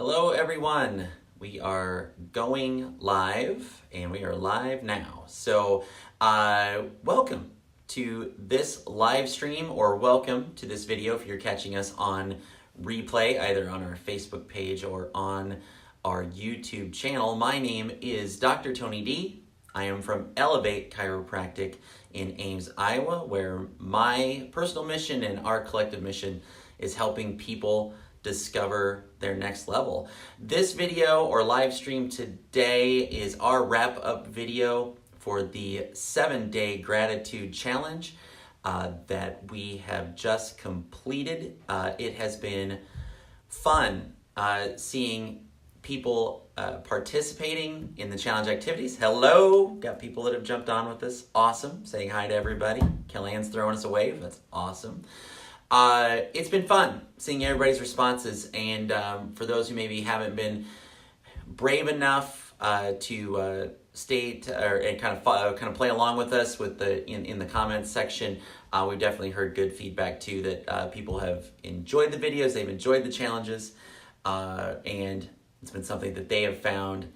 Hello everyone, we are going live and we are live now. So welcome to this live stream or welcome to this video if you're catching us on replay either on our Facebook page or on our YouTube channel. My name is Dr. Tony D. I am from Elev8 Chiropractic in Ames, Iowa, where my personal mission and our collective mission is helping people discover their next level. This video or live stream today is our wrap-up video for the 7-day gratitude challenge that we have just completed. It has been fun seeing people participating in the challenge activities. Hello, got people that have jumped on with us. Awesome, saying hi to everybody. Kellyanne's throwing us a wave, that's awesome. It's been fun seeing everybody's responses, and for those who maybe haven't been brave enough to state and kind of play along with us with the in the comments section, we've definitely heard good feedback too that people have enjoyed the videos, they've enjoyed the challenges, and it's been something that they have found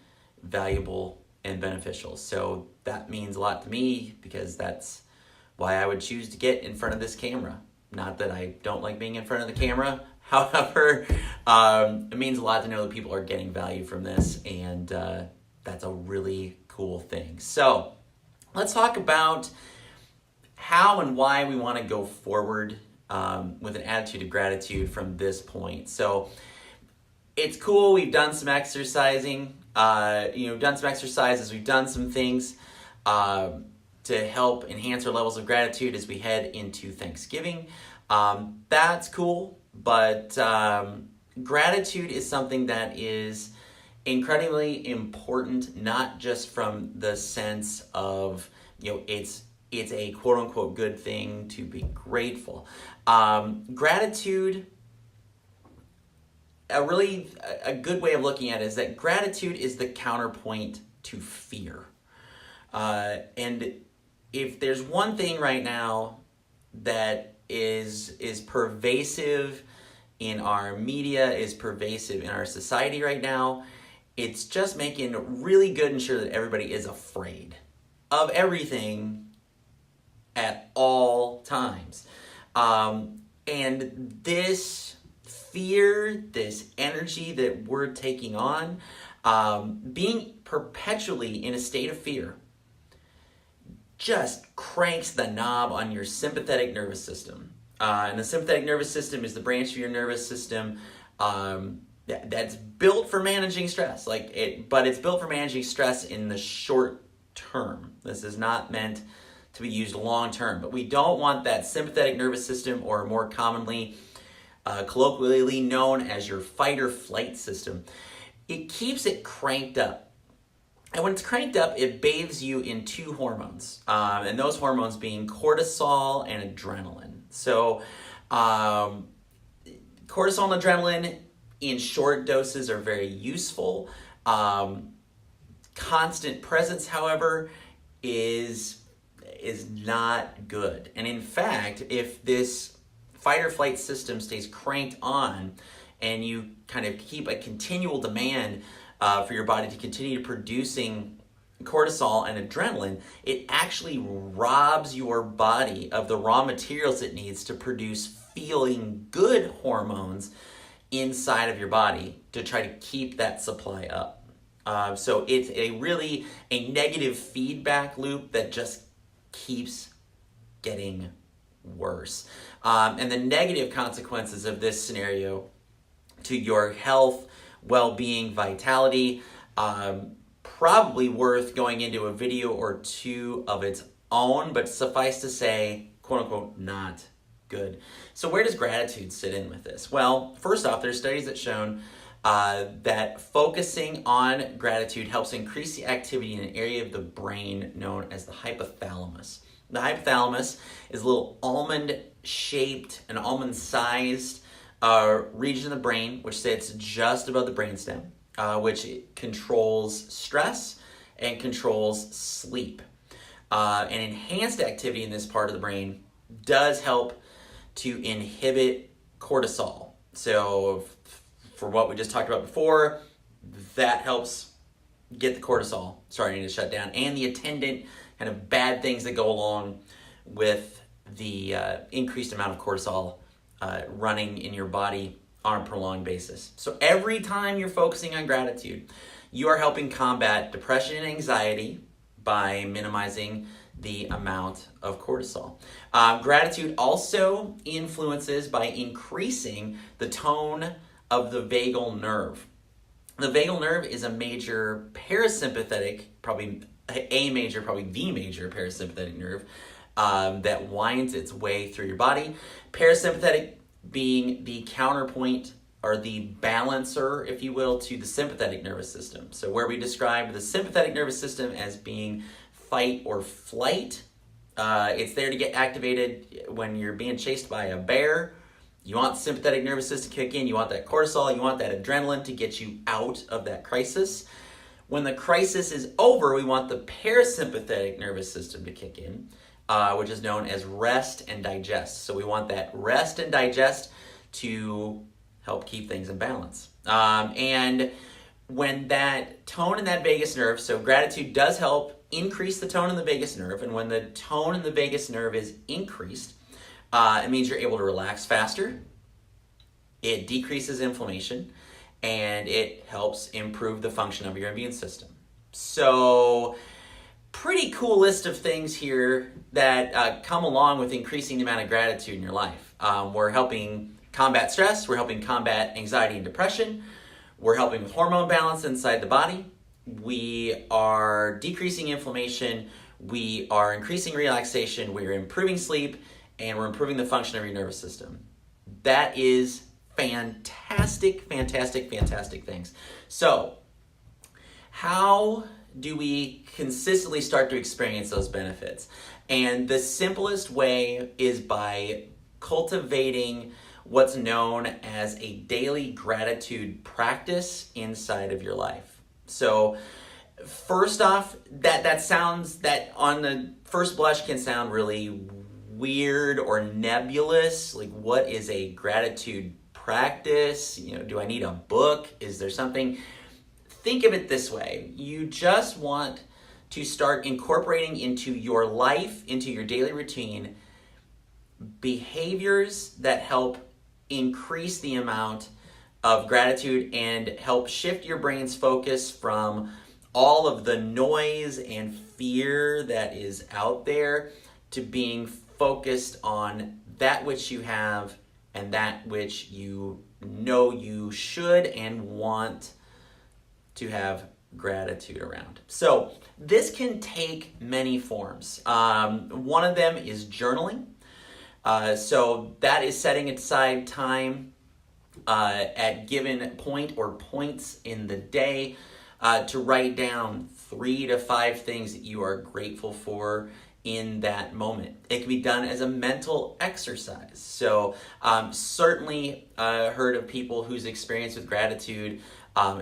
valuable and beneficial. So that means a lot to me because that's why I would choose to get in front of this camera. Not that I don't like being in front of the camera. However, it means a lot to know that people are getting value from this, and that's a really cool thing. So let's talk about how and why we want to go forward with an attitude of gratitude from this point. So it's cool. We've done some exercising. Done some exercises. We've done some things to help enhance our levels of gratitude as we head into Thanksgiving. That's cool, but gratitude is something that is incredibly important, not just from the sense of, it's a quote-unquote good thing to be grateful. Gratitude, a good way of looking at it is that gratitude is the counterpoint to fear. And if there's one thing right now that is pervasive in our media, is pervasive in our society right now, it's just making really good and sure that everybody is afraid of everything at all times. And this fear, this energy that we're taking on, being perpetually in a state of fear, just cranks the knob on your sympathetic nervous system. And the sympathetic nervous system is the branch of your nervous system that's built for managing stress. But it's built for managing stress in the short term. This is not meant to be used long term. But we don't want that sympathetic nervous system, or more commonly, colloquially known as your fight or flight system. It keeps it cranked up. And when it's cranked up, it bathes you in two hormones, and those hormones being cortisol and adrenaline. So cortisol and adrenaline in short doses are very useful. Constant presence, however, is not good. And in fact, if this fight or flight system stays cranked on and you kind of keep a continual demand for your body to continue producing cortisol and adrenaline, it actually robs your body of the raw materials it needs to produce feeling good hormones inside of your body to try to keep that supply up. So it's a negative feedback loop that just keeps getting worse. And the negative consequences of this scenario to your health, well-being, vitality, probably worth going into a video or two of its own, but suffice to say, quote-unquote, not good. So where does gratitude sit in with this? Well, first off, there's studies that shown that focusing on gratitude helps increase the activity in an area of the brain known as the hypothalamus. The hypothalamus is a little almond-shaped and almond-sized region of the brain, which sits just above the brainstem, which controls stress and controls sleep. And enhanced activity in this part of the brain does help to inhibit cortisol. So for what we just talked about before, that helps get the cortisol starting to shut down and the attendant kind of bad things that go along with the increased amount of cortisol running in your body on a prolonged basis. So every time you're focusing on gratitude, you are helping combat depression and anxiety by minimizing the amount of cortisol. Gratitude also influences by increasing the tone of the vagal nerve. The vagal nerve is a major parasympathetic, probably the major parasympathetic nerve that winds its way through your body. Parasympathetic being the counterpoint or the balancer, if you will, to the sympathetic nervous system. So where we describe the sympathetic nervous system as being fight or flight, it's there to get activated when you're being chased by a bear. You want the sympathetic nervous system to kick in, you want that cortisol, you want that adrenaline to get you out of that crisis. When the crisis is over, we want the parasympathetic nervous system to kick in, which is known as rest and digest. So we want that rest and digest to help keep things in balance. And when that tone in that vagus nerve, so gratitude does help increase the tone in the vagus nerve, and when the tone in the vagus nerve is increased, it means you're able to relax faster, it decreases inflammation, and it helps improve the function of your immune system. So, pretty cool list of things here that come along with increasing the amount of gratitude in your life. We're helping combat stress, we're helping combat anxiety and depression, we're helping with hormone balance inside the body, we are decreasing inflammation, we are increasing relaxation, we're improving sleep, and we're improving the function of your nervous system. That is fantastic things. So, how do we consistently start to experience those benefits? And the simplest way is by cultivating what's known as a daily gratitude practice inside of your life. So, first off, that on the first blush can sound really weird or nebulous. Like, what is a gratitude practice? Do I need a book? Is there something? Think of it this way. You just want to start incorporating into your life, into your daily routine, behaviors that help increase the amount of gratitude and help shift your brain's focus from all of the noise and fear that is out there to being focused on that which you have and that which you know you should and want to have gratitude around. So this can take many forms. One of them is journaling. So that is setting aside time at given point or points in the day to write down 3 to 5 things that you are grateful for in that moment. It can be done as a mental exercise. So certainly heard of people whose experience with gratitude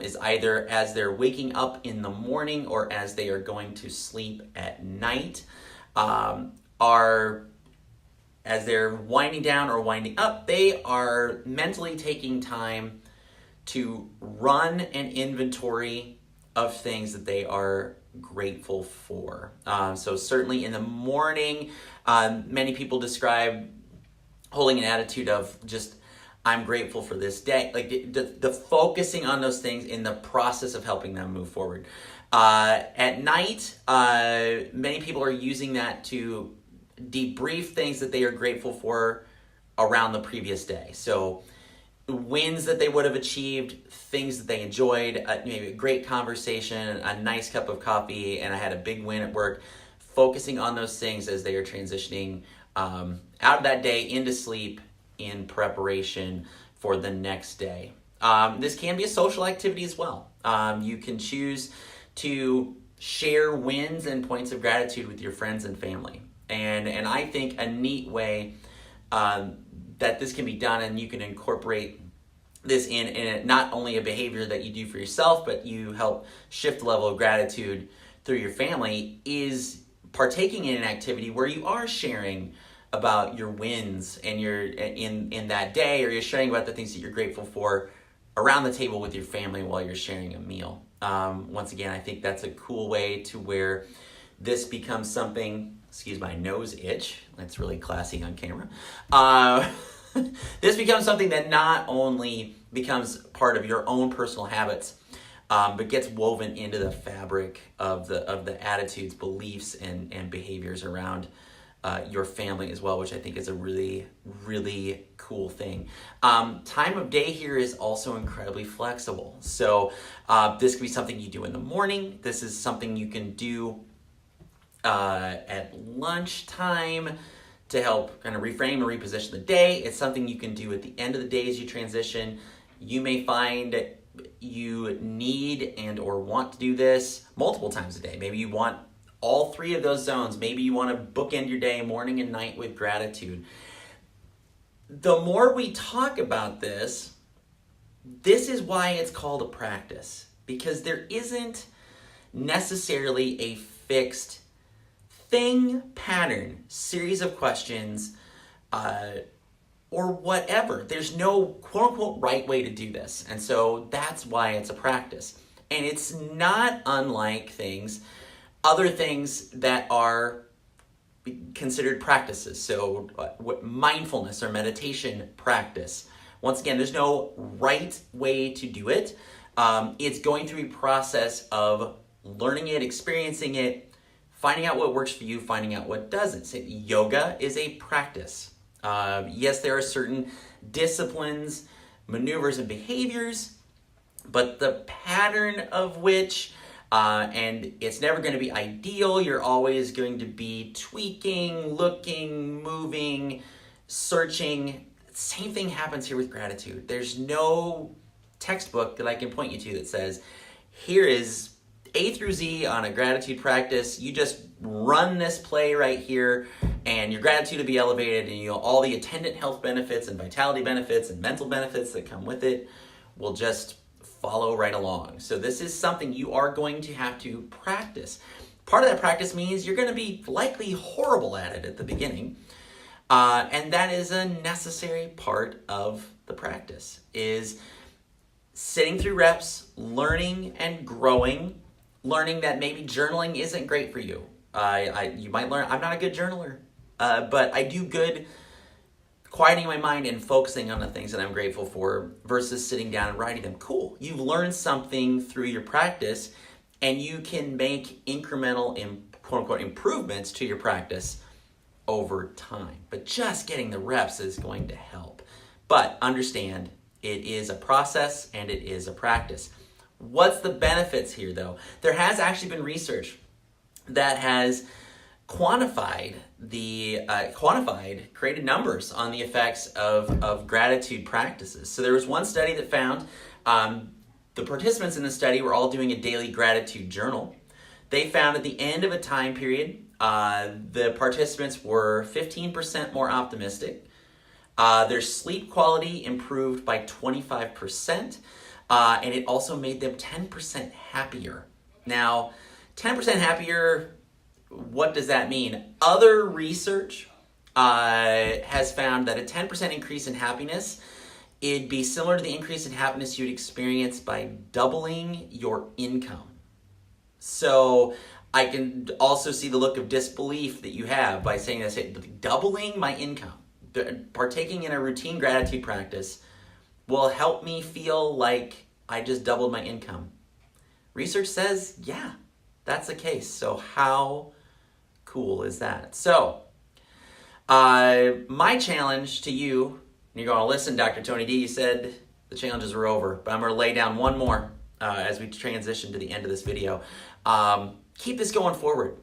is either as they're waking up in the morning or as they are going to sleep at night, as they're winding down or winding up, they are mentally taking time to run an inventory of things that they are grateful for. So certainly in the morning, many people describe holding an attitude of just, I'm grateful for this day. Like the focusing on those things in the process of helping them move forward. At night, many people are using that to debrief things that they are grateful for around the previous day. So wins that they would have achieved, things that they enjoyed, maybe a great conversation, a nice cup of coffee, and I had a big win at work. Focusing on those things as they are transitioning out of that day into sleep in preparation for the next day. This can be a social activity as well. You can choose to share wins and points of gratitude with your friends and family. And I think a neat way that this can be done, and you can incorporate this in not only a behavior that you do for yourself, but you help shift the level of gratitude through your family, is partaking in an activity where you are sharing about your wins and your in that day, or you're sharing about the things that you're grateful for around the table with your family while you're sharing a meal. Once again, I think that's a cool way to where this becomes something, excuse my nose itch, that's really classy on camera. This becomes something that not only becomes part of your own personal habits, but gets woven into the fabric of the attitudes, beliefs, and behaviors around your family as well, which I think is a really, really cool thing. Time of day here is also incredibly flexible. So this could be something you do in the morning. This is something you can do at lunchtime to help kind of reframe and reposition the day. It's something you can do at the end of the day as you transition. You may find you need and or want to do this multiple times a day. Maybe you want all three of those zones. Maybe you want to bookend your day morning and night with gratitude. The more we talk about this, this is why it's called a practice, because there isn't necessarily a fixed thing, pattern, series of questions, or whatever. There's no quote-unquote right way to do this. And so that's why it's a practice. And it's not unlike other things that are considered practices. So mindfulness or meditation practice. Once again, there's no right way to do it. It's going through a process of learning it, experiencing it, finding out what works for you, finding out what doesn't. So yoga is a practice. Yes, there are certain disciplines, maneuvers, and behaviors, but the pattern of which, and it's never going to be ideal. You're always going to be tweaking, looking, moving, searching. Same thing happens here with gratitude. There's no textbook that I can point you to that says, here is A through Z on a gratitude practice. You just run this play right here and your gratitude will be elevated, and all the attendant health benefits and vitality benefits and mental benefits that come with it will just follow right along. So this is something you are going to have to practice. Part of that practice means you're going to be likely horrible at it at the beginning. And that is a necessary part of the practice, is sitting through reps, learning and growing, learning that maybe journaling isn't great for you. You might learn, I'm not a good journaler, but I do good quieting my mind and focusing on the things that I'm grateful for versus sitting down and writing them. Cool. You've learned something through your practice, and you can make incremental, quote-unquote, improvements to your practice over time. But just getting the reps is going to help. But understand, it is a process and it is a practice. What's the benefits here, though? There has actually been research that has created numbers on the effects of gratitude practices. So there was one study that found the participants in the study were all doing a daily gratitude journal. They found at the end of a time period, the participants were 15% more optimistic. Their sleep quality improved by 25%, and it also made them 10% happier. Now, 10% happier, what does that mean? Other research has found that a 10% increase in happiness, it'd be similar to the increase in happiness you'd experience by doubling your income. So I can also see the look of disbelief that you have by saying this, doubling my income. Partaking in a routine gratitude practice will help me feel like I just doubled my income. Research says, yeah, that's the case. So how cool is that? So my challenge to you, you're going to listen, Dr. Tony D, you said the challenges are over, but I'm going to lay down one more as we transition to the end of this video. Keep this going forward.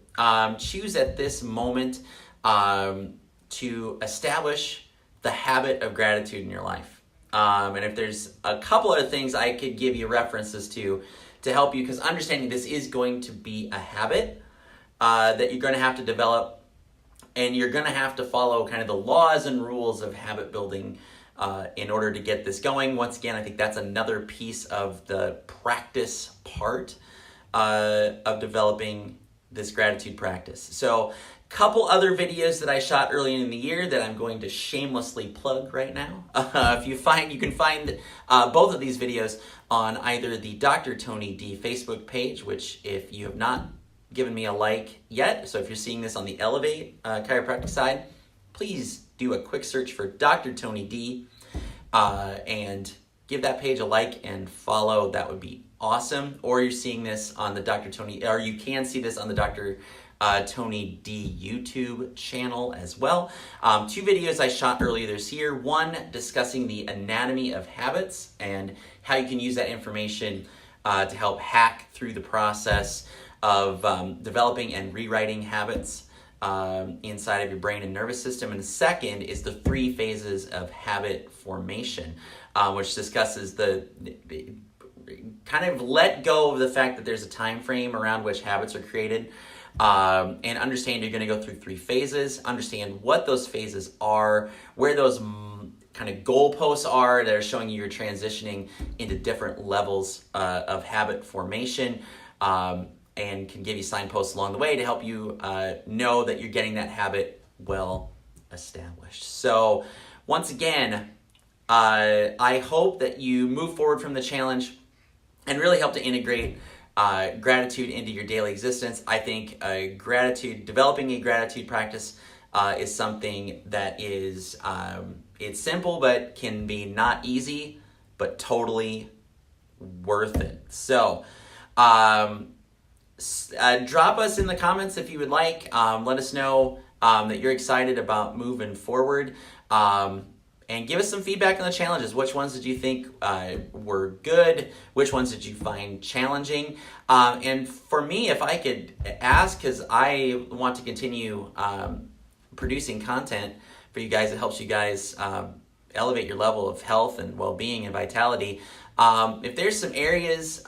Choose at this moment to establish the habit of gratitude in your life. And if there's a couple other things I could give you references to help you, because understanding this is going to be a habit that you're going to have to develop, and you're going to have to follow kind of the laws and rules of habit building in order to get this going. Once again, I think that's another piece of the practice part of developing this gratitude practice. So Couple other videos that I shot earlier in the year that I'm going to shamelessly plug right now. You can find both of these videos on either the Dr. Tony D Facebook page, which if you have not given me a like yet, so if you're seeing this on the Elev8 Chiropractic side, please do a quick search for Dr. Tony D and give that page a like and follow. That would be awesome. Or you're seeing this on the Dr. Tony, or you can see this on the Dr. Tony D YouTube channel as well. Two videos I shot earlier this year. One discussing the anatomy of habits and how you can use that information to help hack through the process of developing and rewriting habits inside of your brain and nervous system. And the second is the 3 phases of habit formation, which discusses the kind of let go of the fact that there's a time frame around which habits are created. And understand you're going to go through 3 phases, understand what those phases are, where those kind of goalposts are that are showing you you're transitioning into different levels of habit formation, and can give you signposts along the way to help you know that you're getting that habit well established. So once again, I hope that you move forward from the challenge and really help to integrate gratitude into your daily existence. I think developing a gratitude practice is something that is, it's simple, but can be not easy, but totally worth it. So drop us in the comments if you would like. Let us know that you're excited about moving forward. And give us some feedback on the challenges. Which ones did you think were good? Which ones did you find challenging? And for me, if I could ask, because I want to continue producing content for you guys that helps you guys elevate your level of health and well-being and vitality. If there's some areas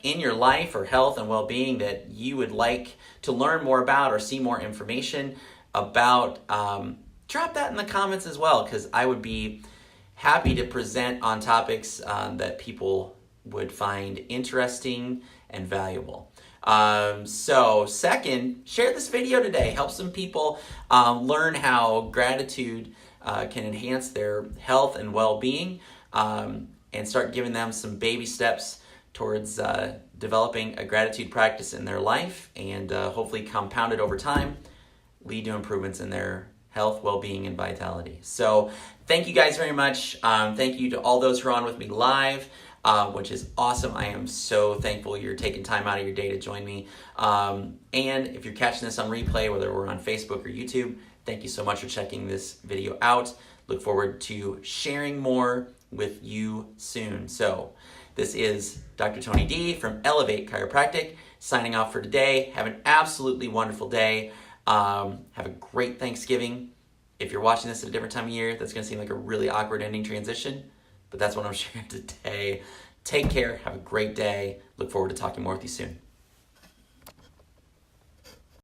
in your life or health and well-being that you would like to learn more about or see more information about, drop that in the comments as well, because I would be happy to present on topics that people would find interesting and valuable. So second, share this video today. Help some people learn how gratitude can enhance their health and well-being, and start giving them some baby steps towards developing a gratitude practice in their life, and hopefully compounded over time, lead to improvements in their health, well-being, and vitality. So thank you guys very much. Thank you to all those who are on with me live, which is awesome. I am so thankful you're taking time out of your day to join me. And if you're catching this on replay, whether we're on Facebook or YouTube, thank you so much for checking this video out. Look forward to sharing more with you soon. So this is Dr. Tony D from Elev8 Chiropractic signing off for today. Have an absolutely wonderful day. Have a great Thanksgiving. If you're watching this at a different time of year, that's going to seem like a really awkward ending transition, but that's what I'm sharing today. Take care. Have a great day. Look forward to talking more with you soon.